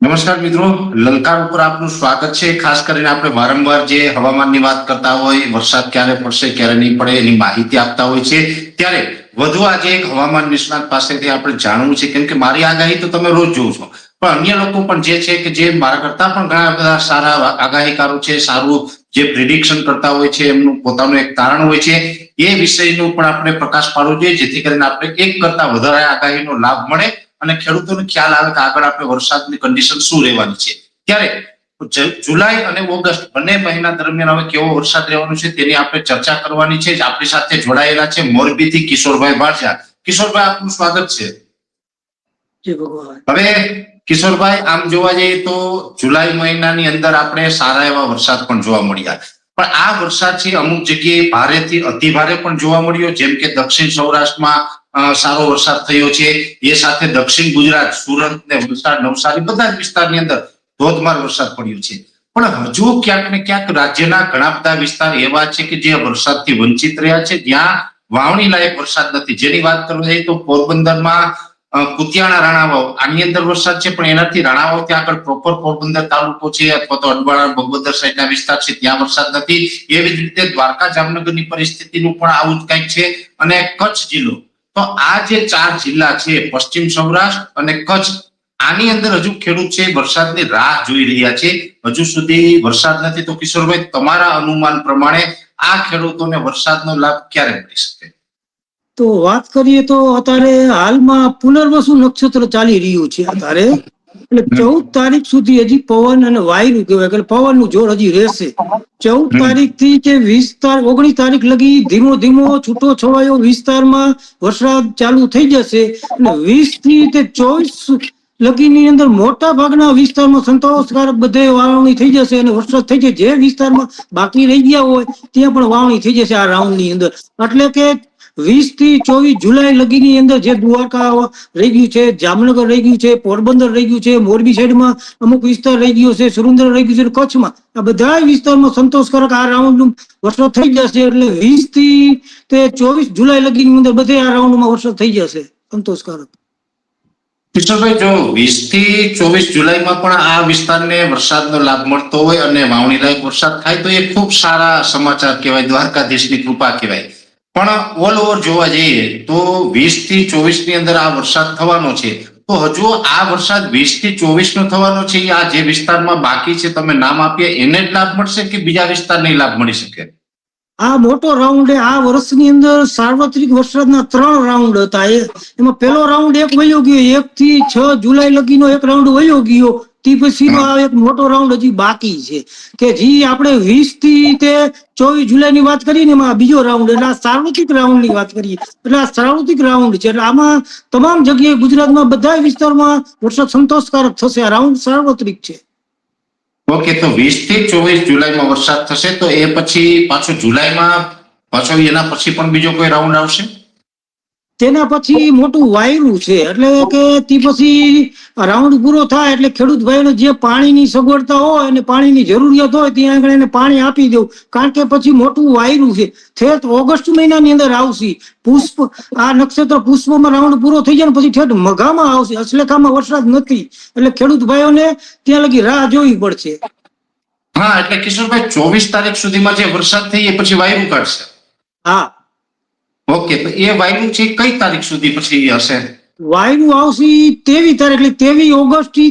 નમસ્કાર મિત્રો, લલકાર ઉપર આપનું સ્વાગત છે। ખાસ કરીને આપણે વારંવાર જે હવામાનની વાત કરતા હોય, વરસાદ ક્યારે પડશે ક્યારે નહીં પડે એની માહિતી આપતા હોય છે, ત્યારે વધુ આજે એક હવામાન નિષ્ણાત પાસેથી આપણે જાણવું છે, કેમ કે મારી આગાહી તો તમે રોજ જોવો છો, પણ અન્ય લોકો પણ જે છે કે જે મારા કરતા પણ ઘણા બધા સારા આગાહીકારો છે, સારું જે પ્રિડિક્શન કરતા હોય છે, એમનું પોતાનું એક તારણ હોય છે, એ વિષયનું પણ આપણે પ્રકાશ પાડવો જોઈએ, જેથી કરીને આપણે એક કરતા વધારે આગાહીનો લાભ મળે અને ખેડૂતોને ખ્યાલ આવે કે આગળ આપણે વરસાદની કન્ડિશન શું રહેવાની છે। ત્યારે જુલાઈ અને ઓગસ્ટ બંને મહિના દરમિયાન હવે કેવો વરસાદ રહેવાનો છે તેની આપણે ચર્ચા કરવાની છે। આપણી સાથે જોડાયેલા છે મોરબીથી કિશોરભાઈ ભાટિયા। કિશોરભાઈ, આપનું સ્વાગત છે। જય ભગવાન। હવે કિશોરભાઈ, આમ જોવા જઈએ તો જુલાઈ મહિનાની અંદર આપણે સારા એવા વરસાદ પણ જોવા મળ્યા, પણ આ વરસાદ છે અમુક જગ્યાએ ભારેથી અતિ ભારે પણ જોવા મળ્યો, જેમ કે દક્ષિણ સૌરાષ્ટ્રમાં સારો વરસાદ થયો છે, એ સાથે દક્ષિણ ગુજરાત, સુરત ને વલસાડ, નવસારી બધા જ વિસ્તારની અંદર ધોધમાર વરસાદ પડ્યો છે। પણ હજુ ક્યાંક ને ક્યાંક રાજ્યના ઘણા બધા વિસ્તાર એવા છે કે જે વરસાદથી વંચિત રહ્યા છે, જ્યાં વાવણી લાયક વરસાદ નથી। જેની વાત કરવા જઈએ તો પોરબંદરમાં કુતિયાણા રાણાવાવ આની અંદર વરસાદ છે, પણ એનાથી રાણાવાવ ત્યાં આગળ પ્રોપર પોરબંદર તાલુકો છે અથવા તો અડવાળા ભગવદર સાઈડના વિસ્તાર છે, ત્યાં વરસાદ નથી। એવી જ રીતે દ્વારકા જામનગરની પરિસ્થિતિનું પણ આવું જ કંઈક છે। અને કચ્છ જિલ્લો, તો આ જે 4 જિલ્લા છે, પશ્ચિમ સૌરાષ્ટ્ર અને કચ્છ, આની અંદર હજુ ખેડૂત છે વરસાદની રાહ જોઈ રહ્યા છે, હજુ સુધી વરસાદ નથી। તો કિશોરભાઈ, તમારા અનુમાન પ્રમાણે આ ખેડૂતોને વરસાદનો લાભ ક્યારે મળી શકે? તો વાત કરીએ તો અત્યારે હાલમાં પુનર્વસુ નક્ષત્ર ચાલી રહ્યું છે અત્યારે, એટલે 14 તારીખ સુધી હજી પવન અને વાયુ કહેવાય કે પવનનું જોર હજી રહેશે। 14 તારીખ થી કે 19 તારીખ લગી ધીમો ધીમો છૂટો છવાયો વિસ્તારમાં વરસાદ ચાલુ થઈ જશે, અને 20 થી તે 24 લગીની અંદર મોટા ભાગના વિસ્તારમાં સંતોષકારક બધે વાવણી થઈ જશે અને વરસાદ થઈ જશે। જે વિસ્તારમાં બાકી રહી ગયા હોય ત્યાં પણ વાવણી થઈ જશે આ રાઉન્ડની અંદર। એટલે કે 20 થી 24 જુલાઈ લગીની અંદર જે દ્વારકા રહી ગયું છે, જામનગર રહી ગયું છે, પોરબંદર રહી ગયું છે, મોરબી સાઈડમાં અમુક વિસ્તાર રહી ગયો છે, સુરેન્દ્ર રહી ગયું છે, કચ્છમાં આ બધા વિસ્તારમાં સંતોષકારક આ રાઉન્ડ વરસાદ થઈ જશે। એટલે 20 થી તે 24 જુલાઈ લગીની અંદર બધે આ રાઉન્ડમાં વરસાદ થઈ જશે સંતોષકારક। કિશોરભાઈ, જો 20 થી 24 જુલાઈમાં પણ આ વિસ્તારને વરસાદનો લાભ મળતો હોય અને વાવણી લાયક વરસાદ થાય તો એ ખૂબ સારા સમાચાર કહેવાય, દ્વારકાધીશની કૃપા કહેવાય। પણ ઓલ ઓવર જોવા જઈએ તો 20 થી 24 ની અંદર આ વરસાદ થવાનો છે, તો હજુ આ વરસાદ 20 થી 24 નો થવાનો છે, આ જે વિસ્તારમાં બાકી છે તમે નામ આપીએ એને જ લાભ મળશે કે બીજા વિસ્તારને લાભ મળી શકે? આ મોટો રાઉન્ડ આ વર્ષની અંદર સાર્વત્રિક વરસાદના 3 રાઉન્ડ હતા। એમાં પહેલો રાઉન્ડ એક વયો ગયો, 1 થી 6 જુલાઈ લગીનો એક રાઉન્ડ વયો ગયો, તે પછીનો આ એક મોટો રાઉન્ડ હજી બાકી છે કે જે આપણે 20 થી તે 24 જુલાઈની વાત કરીએ ને એમાં બીજો રાઉન્ડ, એટલે આ સાર્વત્રિક રાઉન્ડની વાત કરીએ એટલે આ સાર્વત્રિક રાઉન્ડ છે। એટલે આમાં તમામ જગ્યાએ ગુજરાતમાં બધા વિસ્તારમાં વરસાદ સંતોષકારક થશે। આ રાઉન્ડ સાર્વત્રિક છે। ઓકે, તો 20 થી 24 જુલાઈમાં વરસાદ થશે, તો એ પછી પાછો જુલાઈમાં પાછો એના પછી પણ બીજો કોઈ રાઉન્ડ આવશે? તેના પછી મોટું વાયરું છે, એટલે કે તે પછી રાઉન્ડ પૂરો થાય એટલે ખેડૂત ભાઈઓને જે પાણીની સગવડતા હોય અને પાણીની જરૂરિયાત હોય ત્યાં આગળ એને પાણી આપી દેવું, કારણ કે પછી મોટું વાયરું છે ઠેઠ ઓગસ્ટ મહિનાની અંદર આવશે। પુષ્પ આ નક્ષત્ર પુષ્પમાં રાઉન્ડ પૂરો થઈ જાય ને પછી ઠેઠ મઘામાં આવશે, અસલેખામાં વરસાદ નથી, એટલે ખેડૂત ભાઈઓને ત્યાં લગી રાહ જોવી પડશે। હા, એટલે કિશોરભાઈ 24 તારીખ સુધીમાં જે વરસાદ થઈ એ પછી વાયુ કાઢશે? હા। ઓકે, તો એ વાયુ છે કઈ તારીખ સુધી પછી હશે? વાયુ આવશે 23 તારીખ, એટલે 23 ઓગસ્ટ થી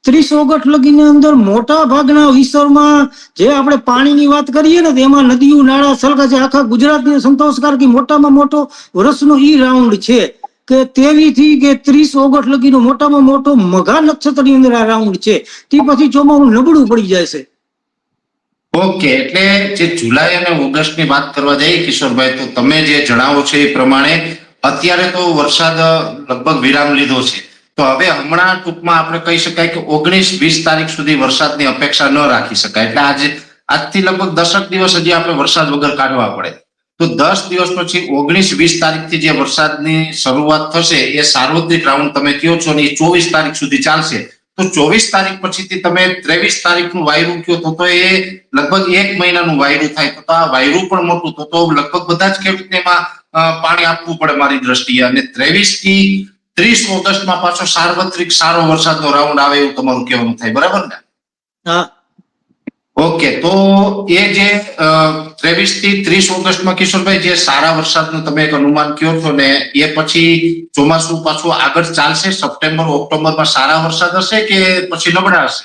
30 ઓગસ્ટ લગીની અંદર મોટા ભાગના વિસ્તારમાં જે આપણે પાણીની વાત કરીએ ને એમાં નદીઓ નાળા સલકા છે, આખા ગુજરાતની સંતોષકારક મોટામાં મોટો વર્ષનો ઈ રાઉન્ડ છે કે 23 થી કે 30 ઓગસ્ટ લગીનો મોટામાં મોટો મઘા નક્ષત્રની અંદર આ રાઉન્ડ છે, તે પછી ચોમાસું નબળું પડી જાય છે। ઓકે, એટલે જે જુલાઈ અને ઓગસ્ટની વાત કરવા જઈએ કિશોરભાઈ, તો તમે જે જણાવો છો એ પ્રમાણે અત્યારે તો વરસાદ લગભગ વિરામ લીધો છે, તો હવે હમણાં ટૂંકમાં આપણે કહી શકાય કે 19-20 તારીખ સુધી વરસાદની અપેક્ષા ન રાખી શકાય। એટલે આજથી લગભગ 10 દિવસ હજી આપણે વરસાદ વગર કાઢવા પડે, તો 10 દિવસ પછી 19-20 તારીખથી જે વરસાદની શરૂઆત થશે એ સાર્વત્રિક રાઉન્ડ તમે કહો છો ને એ 24 તારીખ સુધી ચાલશે। તો 24 તારીખ પછીથી તમે 23 તારીખનું વાયરું કહો તો એ લગભગ 1 મહિનાનું વાયરું થાય, તો આ વાયરું પણ મોટું, તો લગભગ બધા જ ખેડૂતને એમાં પાણી આપવું પડે મારી દ્રષ્ટિએ। અને 23 થી 30 ઓગસ્ટમાં પાછો સાર્વત્રિક સારો વરસાદનો રાઉન્ડ આવે એવું તમારું કહેવાનું થાય, બરાબર ને? હા. ઓકે, તો એ જે 23 થી 30 ઓગસ્ટમાં કિશોરભાઈ જે સારા વરસાદનું તમે એક અનુમાન કહો છો ને, એ પછી ચોમાસું પાછું આગળ ચાલશે, સપ્ટેમ્બર ઓક્ટોબરમાં સારા વરસાદ હશે કે પછી નબળા હશે?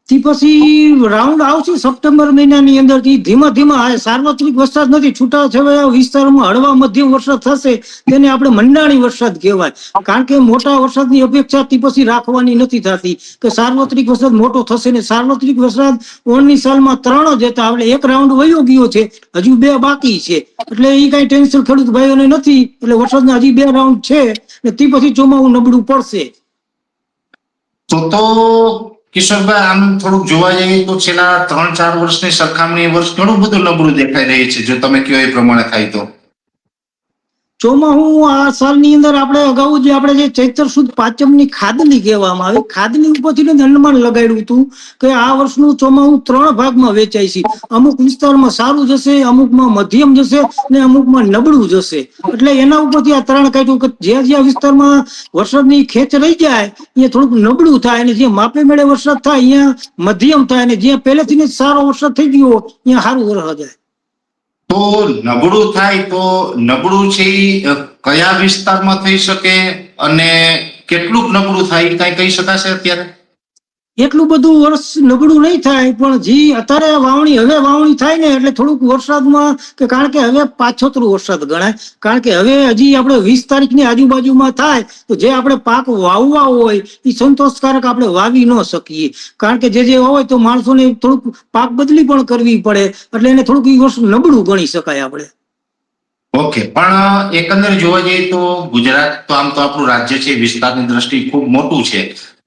તે પછી રાઉન્ડ આવશે સપ્ટેમ્બર મહિનાની અંદર થી ધીમા ધીમા સાર્વત્રિક વરસાદ નથી, છૂટાછવાયા વિસ્તારમાં હળવા મધ્યમ વરસાદ થશે, તેને આપણે મંડાણી વરસાદ કહેવાય. કારણ કે મોટા વરસાદની અપેક્ષા તે પછી રાખવાની નથી થતી કે સાર્વત્રિક વરસાદ મોટો થશે ને. સાર્વત્રિક વરસાદ 19 સાલમાં 3 જ હતા, એટલે એક રાઉન્ડ વયો ગયો છે, હજુ 2 બાકી છે. એટલે એ કઈ ટેન્શન ખેડૂત ભાઈઓને નથી. એટલે વરસાદના હજી 2 રાઉન્ડ છે ને તે પછી ચોમાસું નબળું પડશે. તો કિશોરભાઈ, આમ થોડુંક જોવા જઈએ તો છેલ્લા 3-4 વર્ષની સરખામણીએ વર્ષ ઘણું બધું નબળું દેખાઈ રહ્યું છે, જો તમે કહો એ પ્રમાણે થાય તો. ચોમાસું આ સાલની અંદર આપણે અગાઉ જે આપણે જે ચૈત્ર સુદ પાંચમની ખાદલી કહેવામાં આવે, ખાદલી ઉપરથી અનુમાન લગાડ્યું હતું કે આ વર્ષનું ચોમાસું 3 ભાગમાં વેચાય છે. અમુક વિસ્તારમાં સારું જશે, અમુકમાં મધ્યમ જશે ને અમુકમાં નબળું જશે. એટલે એના ઉપરથી આ 3 કાઢ્યું કે જ્યાં વિસ્તારમાં વરસાદની ખેંચ રહી જાય અહીંયા થોડુંક નબળું થાય, અને જે માપે મેળે વરસાદ થાય અહીંયા મધ્યમ થાય, અને જ્યાં પહેલેથી જ સારો વરસાદ થઈ ગયો અહીંયા સારું વરસાદ જાય. તો નબળું થાય તો નબળું છે કયા વિસ્તારમાં થઈ શકે અને કેટલું નબળું થાય કઈ કહી શકાશે અત્યારે? એટલું બધું વર્ષ નબળું નહીં થાય, પણ જે અત્યારે વાવણી થાય ને એટલે થોડુંક વરસાદમાં કે કારણ કે હવે પાછોતરું વરસાદ ગણાય. કારણ કે હવે હજી આપણે 20 તારીખની આજુબાજુમાં થાય તો જે આપણે પાક વાવવા હોય એ સંતોષકારક આપણે વાવી ન શકીએ. કારણ કે જે હોય તો માણસોને થોડુંક પાક બદલી પણ કરવી પડે, એટલે એને થોડુંક એ વર્ષ નબળું ગણી શકાય આપણે. ઓકે, પણ એકંદરે જોવા જઈએ તો ગુજરાત તો આમ તો આપણું રાજ્ય છે, વિસ્તારની દ્રષ્ટિએ ખૂબ મોટું છે,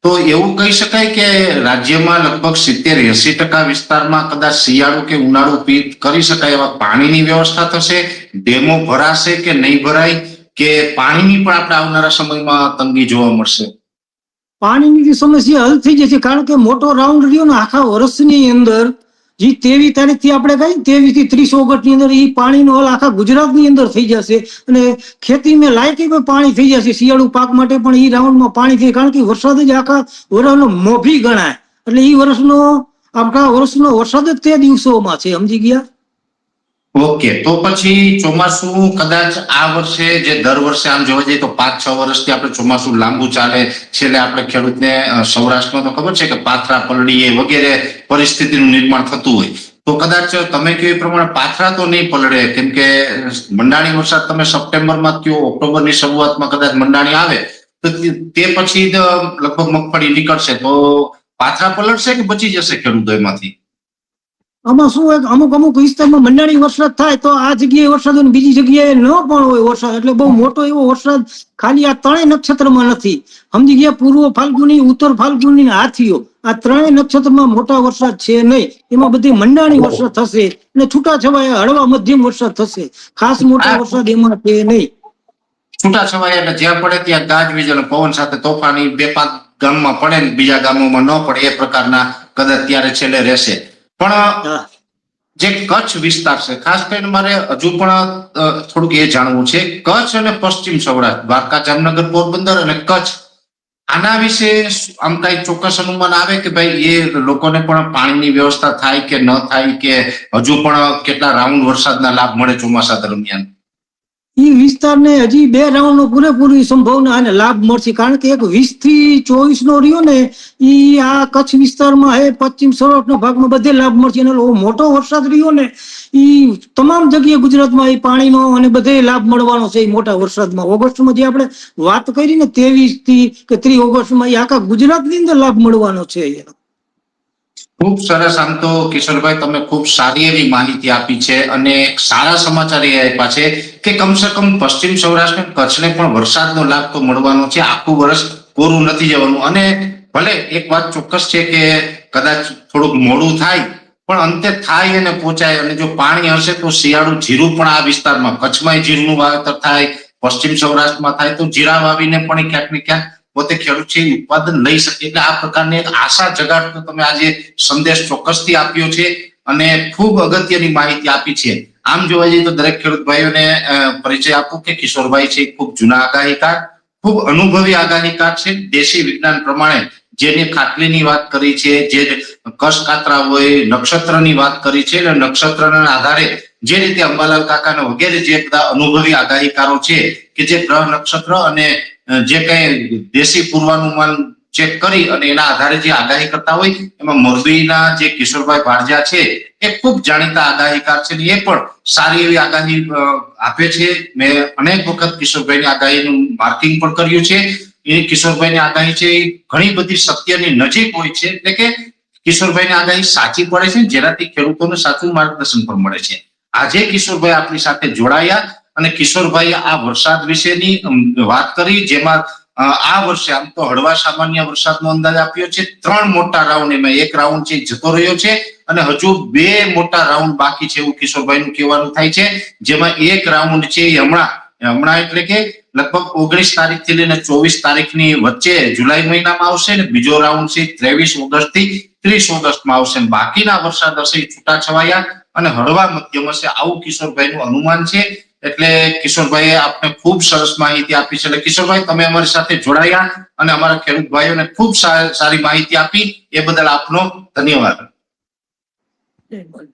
તો એવું કહી શકાય કે રાજ્યમાં લગભગ 70-80% વિસ્તારમાં કદાચ શિયાળુ કે ઉનાળુ પીક કરી શકાય એવા પાણીની વ્યવસ્થા થશે? ડેમો ભરાશે કે નહીં ભરાય, કે પાણીની પણ આપણે આવનારા સમયમાં તંગી જોવા મળશે? પાણીની સમસ્યા હલ થઈ જશે, કારણ કે મોટો રાઉન્ડ રહ્યો ને આખા વર્ષની અંદર જે 23 તારીખથી આપણે કહીએ 23 થી 30 ઓગસ્ટની અંદર એ પાણીનો હલ આખા ગુજરાતની અંદર થઈ જશે, અને ખેતીમાં લાયકી પણ પાણી થઈ જશે. શિયાળુ પાક માટે પણ એ રાઉન્ડમાં પાણી થઈ, કારણ કે વરસાદ જ આખા વર્ષનો મોભી ગણાય. એટલે એ આખા વર્ષનો વરસાદ જ તે દિવસોમાં છે, સમજી ગયા? ઓકે, તો પછી ચોમાસું કદાચ આ વર્ષે જે દર વર્ષે આમ જોવા જઈએ તો 5-6 વર્ષથી આપણે ચોમાસું લાંબુ ચાલે, છેલ્લે આપણે ખેડૂતને સૌરાષ્ટ્રમાં તો ખબર છે કે પાથરા પલળીએ વગેરે પરિસ્થિતિનું નિર્માણ થતું હોય, તો કદાચ તમે કહ્યું એ પ્રમાણે પાથરા તો નહીં પલળે, કેમ કે મંડાણી વરસાદ તમે સપ્ટેમ્બરમાં કહો, ઓક્ટોબરની શરૂઆતમાં કદાચ મંડાણી આવે તો તે પછી લગભગ મગફળી નીકળશે, તો પાથરા પલળશે કે બચી જશે ખેડૂતો એમાંથી? આમાં શું અમુક વિસ્તારમાં મંડાણી વરસાદ થાય તો આ જગ્યાએ વરસાદ હોય, બીજી જગ્યાએ ન પણ હોય વરસાદ. એટલે બહુ મોટો એવો વરસાદ ખાલી આ 3 નક્ષત્રમાં નથી, સમજી ગયા? પૂર્વ ફાલ્ગુની, ઉત્તર ફાલ્ગુની, હાથીઓ, આ 3 નક્ષત્રમાં મોટા વરસાદ છે નહીં. એમાં બધી મંડાણી વરસાદ થશે અને છૂટાછવાયા હળવા મધ્યમ વરસાદ થશે. ખાસ મોટા વરસાદ એમાં છે નહીં. છૂટાછવાયા એટલે જ્યાં પડે ત્યાં ગાજવીજ અને પવન સાથે તોફાની 2-5 ગામમાં પડે ને બીજા ગામોમાં ન પડે એ પ્રકારના કદાચ ત્યારે છેલ્લે રહેશે. પણ જે કચ્છ વિસ્તાર છે, ખાસ કરીને મારે હજુ પણ થોડુંક એ જાણવું છે, કચ્છ અને પશ્ચિમ સૌરાષ્ટ્ર, દ્વારકા, જામનગર, પોરબંદર અને કચ્છ, આના વિશે આમ કઈ ચોક્કસ અનુમાન આવે કે ભાઈ એ લોકોને પણ પાણીની વ્યવસ્થા થાય કે ન થાય, કે હજુ પણ કેટલા રાઉન્ડ વરસાદના લાભ મળે ચોમાસા દરમિયાન? એ વિસ્તારને હજી 2 રાઉન્ડનો પૂરેપૂરી સંભાવના અને લાભ મળશે. કારણ કે એક 20 થી 24 નો રહ્યો ને એ આ કચ્છ વિસ્તારમાં પશ્ચિમ સૌરાષ્ટ્રના ભાગમાં બધે લાભ મળશે. અને મોટો વરસાદ રહ્યો ને એ તમામ જગ્યાએ ગુજરાતમાં એ પાણીનો અને બધે લાભ મળવાનો છે. એ મોટા વરસાદમાં ઓગસ્ટમાં જે આપણે વાત કરી ને 23 થી કે 30 ઓગસ્ટમાં એ આખા ગુજરાતની અંદર લાભ મળવાનો છે. ખૂબ સરસ. આમ તો કિશોરભાઈ તમે ખૂબ સારી એવી માહિતી આપી છે, અને સારા સમાચાર એ આપ્યા છે કે કમસે કમ પશ્ચિમ સૌરાષ્ટ્ર કચ્છને પણ વરસાદનો લાભ તો મળવાનો છે, આખું વર્ષ કોરું નથી જવાનું. અને ભલે એક વાત ચોક્કસ છે કે કદાચ થોડુંક મોડું થાય પણ અંતે થાય અને પહોંચાય. અને જો પાણી હશે તો શિયાળુ જીરું પણ આ વિસ્તારમાં કચ્છમાં જીરુંનું વાવેતર થાય, પશ્ચિમ સૌરાષ્ટ્રમાં થાય તો જીરા વાવીને પણ ક્યાંક ને ક્યાંક પોતે ખેડૂત છે ઉત્પાદન લઈ શકે. એટલે આ પ્રકારની એક આશા જગાડતો તમે આજે સંદેશ ચોક્કસથી આપ્યો છે અને ખૂબ અગત્યની માહિતી આપી છે. આમ જોવા જઈએ તો દરેક ખેડૂત ભાઈઓને પરિચય આપું કે કિશોરભાઈ છે ખૂબ જૂના આગાહીકાર, ખૂબ અનુભવી આગાહીકાર છે. દેશી વિજ્ઞાન પ્રમાણે જેની ખાટલીની વાત કરી છે, જે કશ કાતરા હોય, નક્ષત્રની વાત કરી છે, એટલે નક્ષત્રના આધારે જે રીતે અંબાલાલ કાકા વગેરે જે બધા અનુભવી આગાહીકારો છે કે જે ગ્રહ નક્ષત્ર અને જે કઈ દેશી પૂર્વાનુમાન ચેક કરી અને એના આધારે જે આગાહી કરતા હોય, એમાં મોરબીના જે કિશોરભાઈ ભાણજા છે એ ખૂબ જાણીતા આગાહીકાર છે. એ પણ સારી એવી આગાહી આપે છે. મેં અનેક વખત કિશોરભાઈની આગાહીનું માર્કિંગ પણ કર્યું છે. એ કિશોરભાઈની આગાહી છે એ ઘણી બધી સત્યની નજીક હોય છે, એટલે કે કિશોરભાઈની આગાહી સાચી પડે છે, જેનાથી ખેડૂતોને સાચું માર્ગદર્શન પણ મળે છે. આજે કિશોરભાઈ આપણી સાથે જોડાયા અને કિશોરભાઈ આ વરસાદ વિશેની વાત કરી, જેમાં આ વર્ષે આમ તો હળવા સામાન્ય વરસાદનો અંદાજ આપ્યો છે. 3 મોટા રાઉન્ડ, એમાં એક રાઉન્ડ છે જતો રહ્યો છે અને હજુ 2 મોટા રાઉન્ડ બાકી છે એવું કિશોરભાઈનું કહેવાનું થાય છે. જેમાં એક રાઉન્ડ છે એ હમણાં એટલે કે લગભગ 19 તારીખથી લઈને 24 તારીખની વચ્ચે જુલાઈ મહિનામાં આવશે અને બીજો રાઉન્ડ છે 23 ઓગસ્ટથી 30 ઓગસ્ટમાં આવશે. બાકીના વરસાદ હશે છૂટાછવાયા અને હળવા મધ્યમ હશે, આવું કિશોરભાઈનું અનુમાન છે. એટલે કિશોરભાઈએ આપને ખૂબ સરસ માહિતી આપી છે. એટલે કિશોરભાઈ, તમે અમારી સાથે જોડાયા અને અમારા ખેડૂત ભાઈઓને ખૂબ સારી માહિતી આપી, એ બદલ આપનો ધન્યવાદ.